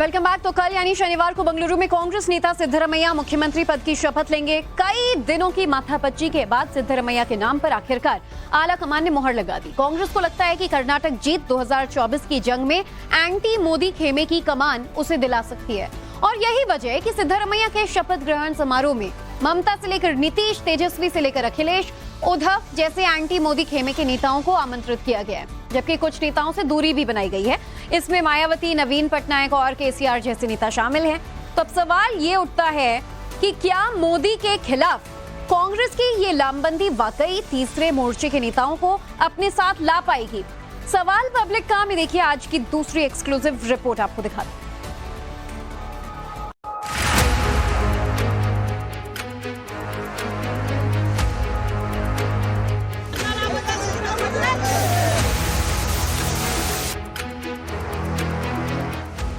Welcome back. तो कल यानी शनिवार को बेंगलुरु में कांग्रेस नेता सिद्धरमैया मुख्यमंत्री पद की शपथ लेंगे। कई दिनों की माथापच्ची के बाद सिद्धरमैया के नाम पर आखिरकार आला कमान ने मुहर लगा दी। कांग्रेस को लगता है कि कर्नाटक जीत 2024 की जंग में एंटी मोदी खेमे की कमान उसे दिला सकती है और यही वजह है कि सिद्धरमैया के शपथ ग्रहण समारोह में ममता से लेकर नीतीश, तेजस्वी से लेकर अखिलेश, उद्धव जैसे एंटी मोदी खेमे के नेताओं को आमंत्रित किया गया है, जबकि कुछ नेताओं से दूरी भी बनाई गई है। इसमें मायावती, नवीन पटनायक और केसीआर जैसे नेता शामिल हैं। तो अब सवाल ये उठता है कि क्या मोदी के खिलाफ कांग्रेस की ये लामबंदी वाकई तीसरे मोर्चे के नेताओं को अपने साथ ला पाएगी? सवाल पब्लिक का में देखिए आज की दूसरी एक्सक्लूसिव रिपोर्ट आपको दिखाते हैं।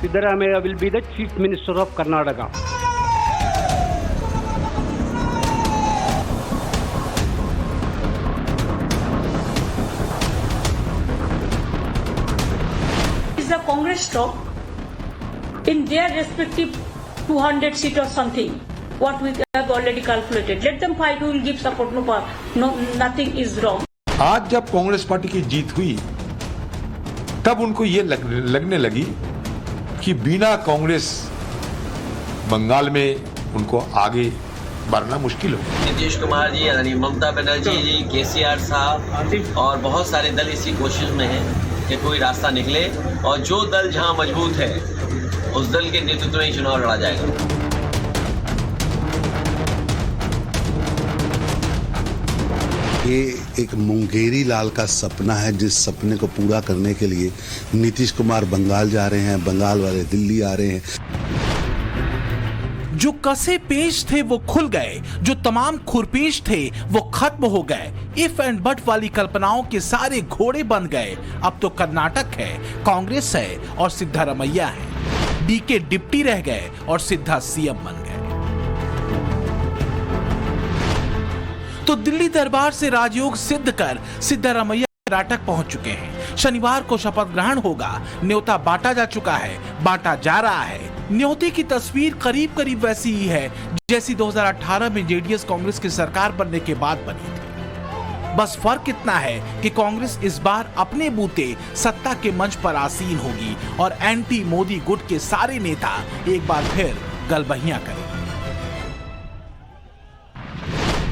Siddaramaiah will be the Chief Minister of Karnataka. Is the Congress top in their respective 200 seat or something? What we have already calculated. Let them fight. We will give support. No, nothing is wrong. आज जब Congress party की जीत हुई तब उनको ये लगने लगी कि बिना कांग्रेस बंगाल में उनको आगे बढ़ना मुश्किल हो। नीतीश कुमार जी, यानी ममता बनर्जी जी, केसीआर साहब और बहुत सारे दल इसी कोशिश में हैं कि कोई रास्ता निकले और जो दल जहां मजबूत है उस दल के नेतृत्व में ही चुनाव लड़ा जाएगा। ये एक मुंगेरी लाल का सपना है, जिस सपने को पूरा करने के लिए नीतीश कुमार बंगाल जा रहे हैं, बंगाल वाले दिल्ली आ रहे हैं। जो कसे पेश थे वो खुल गए, जो तमाम खुरपेश थे वो खत्म हो गए। इफ एंड बट वाली कल्पनाओं के सारे घोड़े बन गए। अब तो कर्नाटक है, कांग्रेस है और सिद्धरमैया है। डीके डिप्टी रह गए और सिद्धा सीएम बन गए। तो दिल्ली दरबार से राजयोग सिद्ध कर सिद्धरमैया कर्नाटक पहुंच चुके हैं। शनिवार को शपथ ग्रहण होगा। न्योता बांटा जा चुका है, बांटा जा रहा है। न्योते की तस्वीर करीब करीब वैसी ही है जैसी 2018 में जेडीएस कांग्रेस की सरकार बनने के बाद बनी थी। बस फर्क इतना है कि कांग्रेस इस बार अपने बूते सत्ता के मंच पर आसीन होगी और एंटी मोदी गुट के सारे नेता एक बार फिर गलबहियां करेंगे।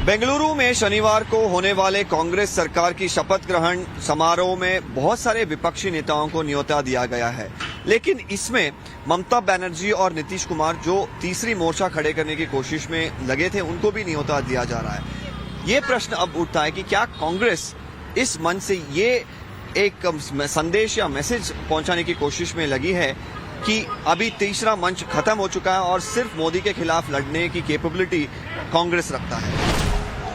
बेंगलुरु में शनिवार को होने वाले कांग्रेस सरकार की शपथ ग्रहण समारोह में बहुत सारे विपक्षी नेताओं को न्योता दिया गया है, लेकिन इसमें ममता बनर्जी और नीतीश कुमार जो तीसरी मोर्चा खड़े करने की कोशिश में लगे थे उनको भी न्योता दिया जा रहा है। ये प्रश्न अब उठता है कि क्या कांग्रेस इस मंच से ये एक संदेश या मैसेज पहुंचाने की कोशिश में लगी है कि अभी तीसरा मंच खत्म हो चुका है और सिर्फ मोदी के खिलाफ लड़ने की कैपेबिलिटी कांग्रेस रखता है।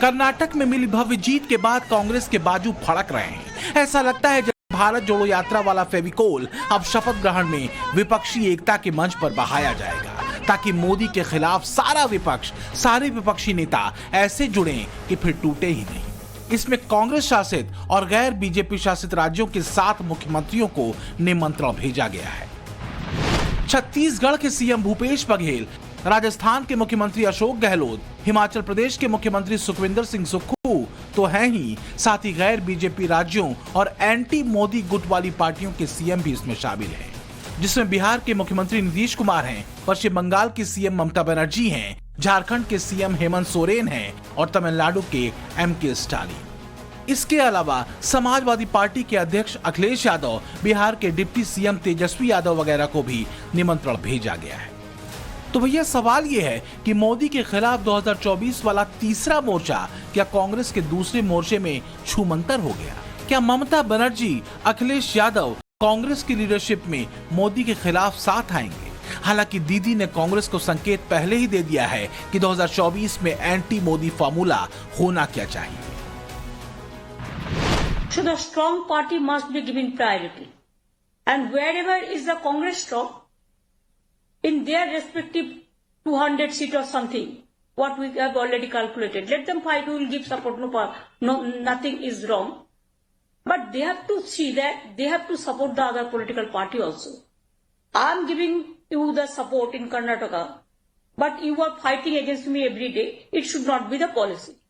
कर्नाटक में मिली भव्य जीत के बाद कांग्रेस के बाजू फड़क रहे हैं। ऐसा लगता है जैसे भारत जोड़ो यात्रा वाला फेविकोल अब शपथ ग्रहण में विपक्षी एकता के मंच पर बहाया जाएगा, ताकि मोदी के खिलाफ सारा विपक्ष, सारे विपक्षी नेता ऐसे जुड़े कि फिर टूटे ही नहीं। इसमें कांग्रेस शासित और गैर बीजेपी शासित राज्यों के 7 मुख्यमंत्रियों को निमंत्रण भेजा गया है। छत्तीसगढ़ के सीएम भूपेश बघेल, राजस्थान के मुख्यमंत्री अशोक गहलोत, हिमाचल प्रदेश के मुख्यमंत्री सुखविंदर सिंह सुक्खू तो हैं ही, साथ ही गैर बीजेपी राज्यों और एंटी मोदी गुट वाली पार्टियों के सीएम भी इसमें शामिल हैं, जिसमें बिहार के मुख्यमंत्री नीतीश कुमार हैं, पश्चिम बंगाल की सीएम ममता बनर्जी हैं, झारखंड के सीएम हेमंत सोरेन हैं और तमिलनाडु के एमके स्टालिन। इसके अलावा समाजवादी पार्टी के अध्यक्ष अखिलेश यादव, बिहार के डिप्टी सीएम तेजस्वी यादव वगैरह को भी निमंत्रण भेजा गया है। तो भैया सवाल ये है कि मोदी के खिलाफ 2024 वाला तीसरा मोर्चा क्या कांग्रेस के दूसरे मोर्चे में छूमंतर हो गया? क्या ममता बनर्जी, अखिलेश यादव कांग्रेस की लीडरशिप में मोदी के खिलाफ साथ आएंगे? हालांकि दीदी ने कांग्रेस को संकेत पहले ही दे दिया है कि 2024 में एंटी मोदी फार्मूला होना क्या चाहिए। So the strong party must be given priority. And wherever is the Congress strong, in their respective 200 seat or something, what we have already calculated, let them fight, we will give support, no, nothing is wrong. But they have to see that they have to support the other political party also. I am giving you the support in Karnataka, but you are fighting against me every day. It should not be the policy.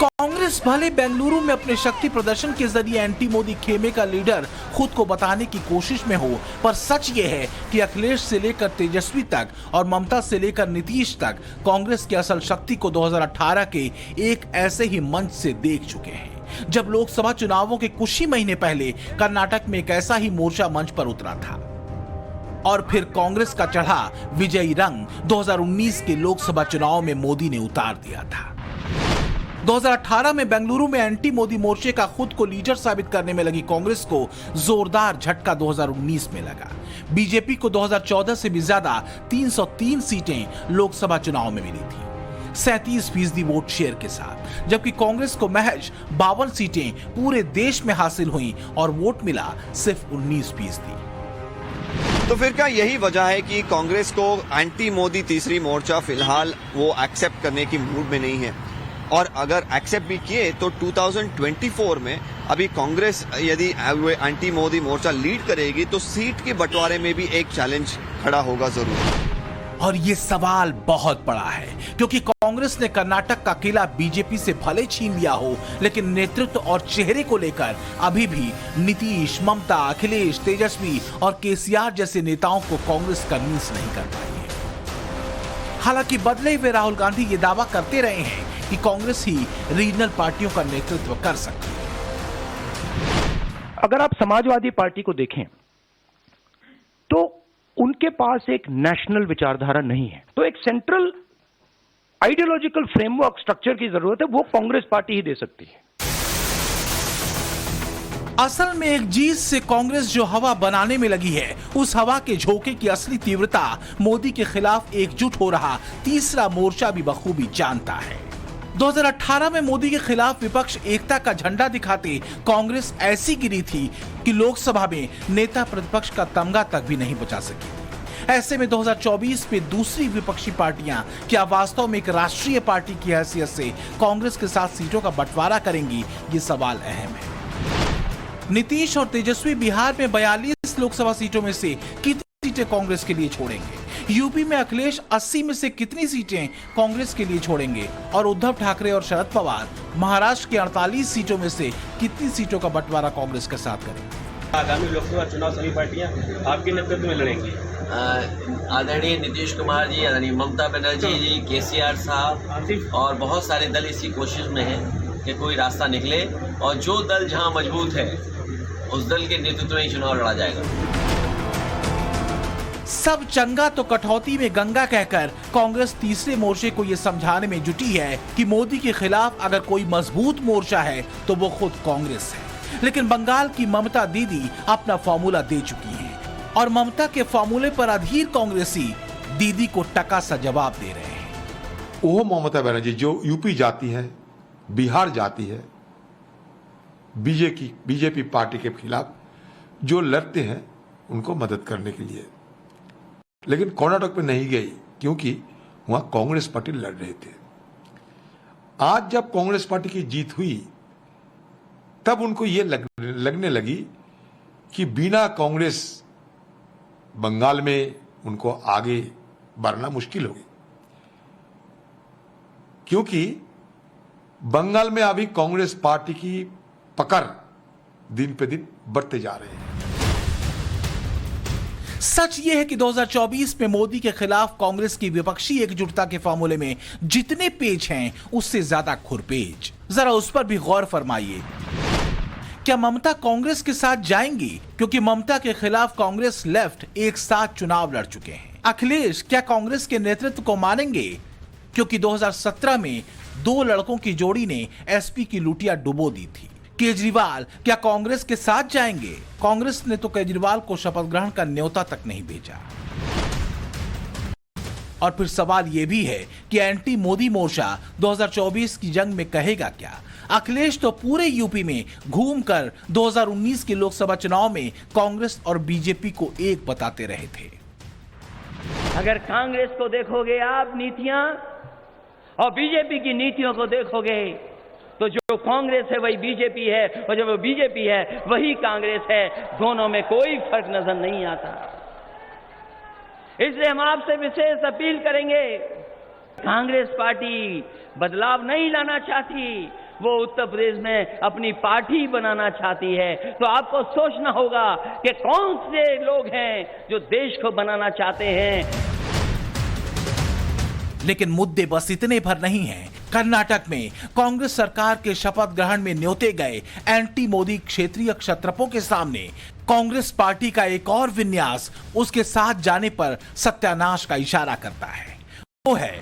Congress भले बेंगलुरु में अपने शक्ति प्रदर्शन के जरिए anti Modi खेमे का leader खुद को बताने की कोशिश में हो, पर सच ये है कि अखिलेश से लेकर तेजस्वी तक और ममता से लेकर नीतीश तक कांग्रेस की असल शक्ति को 2018 के एक ऐसे ही मंच से देख चुके हैं, जब लोकसभा चुनावों के कुछ ही महीने पहले कर्नाटक में एक ऐसा ही मोर्चा मंच पर उतरा था और फिर कांग्रेस का चढ़ा विजयी रंग 2019 के लोकसभा चुनाव में मोदी ने उतार दिया था। 2018 में बेंगलुरु में एंटी मोदी मोर्चे का खुद को लीडर साबित करने में लगी कांग्रेस को जोरदार झटका 2019 में लगा। बीजेपी को 2014 से भी ज्यादा 303 सीटें लोकसभा चुनाव में मिली थी, 37% वोट शेयर के साथ, जबकि कांग्रेस को महज 52 सीटें पूरे देश में हासिल हुई और वोट मिला सिर्फ 19%। तो फिर क्या यही वजह है कि कांग्रेस को एंटी मोदी तीसरी मोर्चा फिलहाल वो एक्सेप्ट करने की मूड में नहीं है, और अगर एक्सेप्ट भी किए तो 2024 में अभी कांग्रेस यदि एंटी मोदी मोर्चा लीड करेगी तो सीट के बंटवारे में भी एक चैलेंज खड़ा होगा जरूर। और ये सवाल बहुत बड़ा है, क्योंकि कांग्रेस ने कर्नाटक का किला बीजेपी से भले छीन लिया हो, लेकिन नेतृत्व और चेहरे को लेकर अभी भी नीतीश, ममता, अखिलेश, तेजस्वी और केसीआर जैसे नेताओं को कांग्रेस कन्विंस नहीं कर पाई है। हालांकि बदले हुए राहुल गांधी ये दावा करते रहे हैं कि कांग्रेस ही रीजनल पार्टियों का नेतृत्व कर सकती है। अगर आप समाजवादी पार्टी को देखें तो उनके पास एक नेशनल विचारधारा नहीं है, तो एक सेंट्रल आइडियोलॉजिकल फ्रेमवर्क स्ट्रक्चर की जरूरत है, वो कांग्रेस पार्टी ही दे सकती है। असल में एक जीत से कांग्रेस जो हवा बनाने में लगी है, उस हवा के झोंके की असली तीव्रता मोदी के खिलाफ एकजुट हो रहा तीसरा मोर्चा भी बखूबी जानता है। 2018 में मोदी के खिलाफ विपक्ष एकता का झंडा दिखाते कांग्रेस ऐसी गिरी थी कि लोकसभा में नेता प्रतिपक्ष का तमगा तक भी नहीं बचा सकी। ऐसे में 2024 में दूसरी विपक्षी पार्टियां क्या वास्तव में एक राष्ट्रीय पार्टी की हैसियत से कांग्रेस के साथ सीटों का बंटवारा करेंगी, ये सवाल अहम है। नीतीश और तेजस्वी बिहार में 42 लोकसभा सीटों में से कितनी सीटें कांग्रेस के लिए छोड़ेंगे? यूपी में अखिलेश 80 में से कितनी सीटें कांग्रेस के लिए छोड़ेंगे? और उद्धव ठाकरे और शरद पवार महाराष्ट्र की 48 सीटों में से कितनी सीटों का बंटवारा कांग्रेस के साथ करेंगे? आगामी लोकसभा चुनाव सभी पार्टियां आपके नेतृत्व में लड़ेंगी। आदरणीय नीतीश कुमार जी, आदरणीय ममता बनर्जी जी, केसीआर साहब और बहुत सारे दल इसी कोशिश में हैं कि कोई रास्ता निकले और जो दल जहां मजबूत है उस दल के नेतृत्व में ही चुनाव लड़ा जाएगा। सब चंगा तो कटौती में गंगा कहकर कांग्रेस तीसरे मोर्चे को यह समझाने में जुटी है कि मोदी के खिलाफ अगर कोई मजबूत मोर्चा है तो वो खुद कांग्रेस है। लेकिन बंगाल की ममता दीदी अपना फॉर्मूला दे चुकी हैं और ममता के फॉर्मूले पर अधीर कांग्रेसी दीदी को टका सा जवाब दे रहे हैं। वो ममता बनर्जी जो यूपी जाती है, बिहार जाती है, बीजेपी पार्टी के खिलाफ जो लड़ते हैं उनको मदद करने के लिए, लेकिन कर्नाटक में नहीं गई क्योंकि वहां कांग्रेस पार्टी लड़ रहे थे। आज जब कांग्रेस पार्टी की जीत हुई तब उनको ये लगने लगी कि बिना कांग्रेस बंगाल में उनको आगे बढ़ना मुश्किल होगी, क्योंकि बंगाल में अभी कांग्रेस पार्टी की पकड़ दिन पे दिन बढ़ते जा रहे हैं। सच यह है कि 2024 में मोदी के खिलाफ कांग्रेस की विपक्षी एकजुटता के फॉर्मूले में जितने पेज हैं उससे ज्यादा खुरपेज। जरा उस पर भी गौर फरमाइए। क्या ममता कांग्रेस के साथ जाएंगी? क्योंकि ममता के खिलाफ कांग्रेस लेफ्ट एक साथ चुनाव लड़ चुके हैं। अखिलेश क्या कांग्रेस के नेतृत्व को मानेंगे? क्योंकि 2017 में दो लड़कों की जोड़ी ने एसपी की लुटिया डुबो दी थी। केजरीवाल क्या कांग्रेस के साथ जाएंगे? कांग्रेस ने तो केजरीवाल को शपथ ग्रहण का न्योता तक नहीं भेजा। और फिर सवाल यह भी है कि एंटी मोदी मोर्चा 2024 की जंग में कहेगा क्या? अखिलेश तो पूरे यूपी में घूमकर 2019 के लोकसभा चुनाव में कांग्रेस और बीजेपी को एक बताते रहे थे। अगर कांग्रेस को देखोगे आप नीतियां और बीजेपी की नीतियों को देखोगे तो जो कांग्रेस है वही बीजेपी है और जो बीजेपी है वही कांग्रेस है, दोनों में कोई फर्क नजर नहीं आता। इसलिए हम आपसे विशेष अपील करेंगे, कांग्रेस पार्टी बदलाव नहीं लाना चाहती, वो उत्तर प्रदेश में अपनी पार्टी बनाना चाहती है। तो आपको सोचना होगा कि कौन से लोग हैं जो देश को बनाना चाहते हैं। लेकिन मुद्दे बस इतने भर नहीं हैं। कर्नाटक में कांग्रेस सरकार के शपथ ग्रहण में न्योते गए एंटी मोदी क्षेत्रीय क्षत्रपों के सामने कांग्रेस पार्टी का एक और विन्यास उसके साथ जाने पर सत्यानाश का इशारा करता है। वो है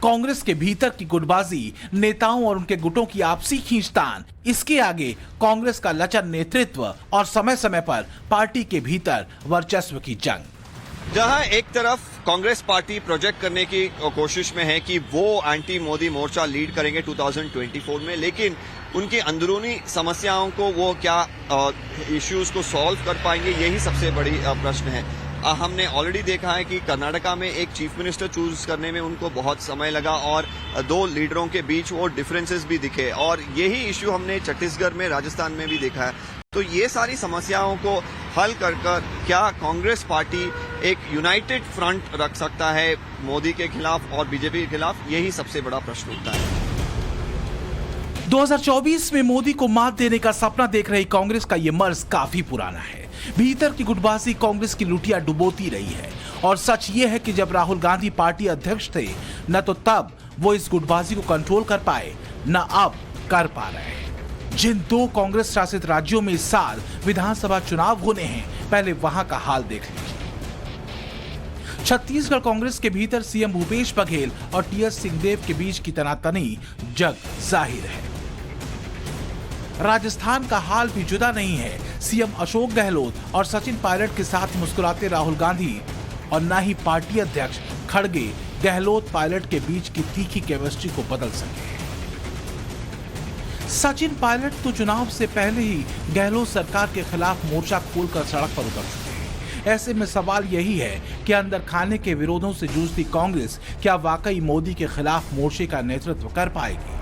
कांग्रेस के भीतर की गुटबाजी, नेताओं और उनके गुटों की आपसी खींचतान। इसके आगे कांग्रेस का लचर नेतृत्व और समय समय पर पार्टी के भीतर वर्चस्व की जंग। जहां एक तरफ कांग्रेस पार्टी प्रोजेक्ट करने की कोशिश में है कि वो एंटी मोदी मोर्चा लीड करेंगे 2024 में, लेकिन उनकी अंदरूनी समस्याओं को वो क्या इश्यूज को सॉल्व कर पाएंगे, यही सबसे बड़ी प्रश्न है। हमने ऑलरेडी देखा है कि कर्नाटका में एक चीफ मिनिस्टर चूज करने में उनको बहुत समय लगा और दो लीडरों के बीच वो डिफरेंसेस भी दिखे, और यही इश्यू हमने छत्तीसगढ़ में, राजस्थान में भी देखा है। तो ये सारी समस्याओं को हल कर क्या कांग्रेस पार्टी एक यूनाइटेड फ्रंट रख सकता है मोदी के खिलाफ और बीजेपी के खिलाफ, यही सबसे बड़ा प्रश्न उठता है। 2024 में मोदी को मात देने का सपना देख रही कांग्रेस का यह मर्ज काफी पुराना है। भीतर की गुटबाजी कांग्रेस की लुटिया डुबोती रही है, और सच ये है कि जब राहुल गांधी पार्टी अध्यक्ष थे न तो तब वो इस गुटबाजी को कंट्रोल कर पाए, न अब कर पा रहे हैं। जिन दो कांग्रेस शासित राज्यों में इस साल विधानसभा चुनाव होने हैं, पहले वहां का हाल देख लीजिए। छत्तीसगढ़ कांग्रेस के भीतर सीएम भूपेश बघेल और टीएस सिंहदेव के बीच की तनातनी जग जाहिर है। राजस्थान का हाल भी जुदा नहीं है। सीएम अशोक गहलोत और सचिन पायलट के साथ मुस्कुराते राहुल गांधी, और न ही पार्टी अध्यक्ष खड़गे गहलोत पायलट के बीच की तीखी केमिस्ट्री को बदल सके। सचिन पायलट तो चुनाव से पहले ही गहलोत सरकार के खिलाफ मोर्चा खोलकर सड़क पर उतर चुके हैं। ऐसे में सवाल यही है कि अंदर खाने के विरोधों से जूझती कांग्रेस क्या वाकई मोदी के खिलाफ मोर्चे का नेतृत्व कर पाएगी।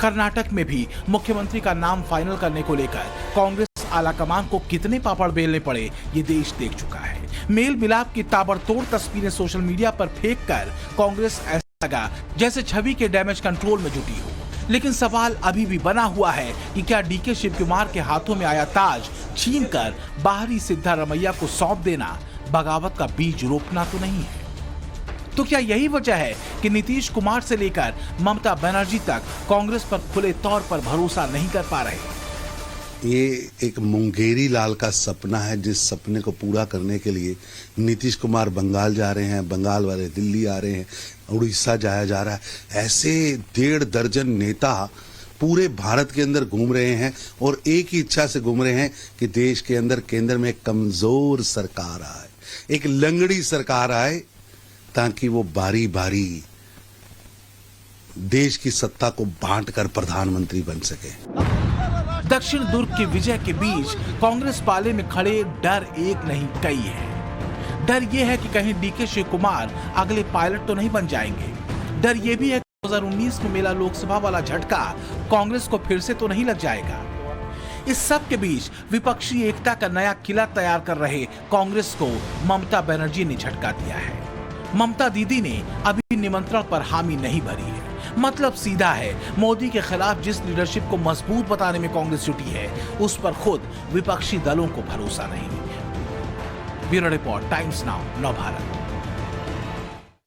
कर्नाटक में भी मुख्यमंत्री का नाम फाइनल करने को लेकर कांग्रेस आलाकमान को कितने पापड़ बेलने पड़े, ये देश देख चुका है। मेल मिलाप की ताबड़तोड़ तस्वीरें सोशल मीडिया पर फेंक कर कांग्रेस ऐसा लगा जैसे छवि के डैमेज कंट्रोल में जुटी हो। लेकिन सवाल अभी भी बना हुआ है कि क्या डीके शिवकुमार के हाथों में आया ताज छीनकर बाहरी सिद्धारमैया को सौंप देना बगावत का बीज रोपना तो नहीं है। तो क्या यही वजह है कि नीतीश कुमार से लेकर ममता बनर्जी तक कांग्रेस पर खुले तौर पर भरोसा नहीं कर पा रहे? ये एक मुंगेरी लाल का सपना है, जिस सपने को पूरा करने के लिए नीतीश कुमार बंगाल जा रहे हैं, बंगाल वाले दिल्ली आ रहे हैं, उड़ीसा जाया जा रहा है। ऐसे 1.5 दर्जन नेता पूरे भारत के अंदर घूम रहे हैं और एक ही इच्छा से घूम रहे हैं कि देश के अंदर केंद्र में एक कमजोर सरकार आए, एक लंगड़ी सरकार आए, ताकि वो बारी बारी देश की सत्ता को बांटकर प्रधानमंत्री बन सके। दक्षिण दुर्ग की विजय के बीच कांग्रेस पाले में खड़े डर एक नहीं कई है। डर ये है कि कहीं डीके शिवकुमार अगले पायलट तो नहीं बन जाएंगे। डर ये भी है कि 2019 में मिला लोकसभा वाला झटका कांग्रेस को फिर से तो नहीं लग जाएगा। इस सब के बीच विपक्षी एकता का नया किला तैयार कर रहे कांग्रेस को ममता बनर्जी ने झटका दिया है। ममता दीदी ने अभी निमंत्रण पर हामी नहीं भरी है। मतलब सीधा है, मोदी के खिलाफ जिस लीडरशिप को मजबूत बताने में कांग्रेस जुटी है, उस पर खुद विपक्षी दलों को भरोसा नहीं। ब्यूरो रिपोर्ट, टाइम्स नाउ, नव भारत।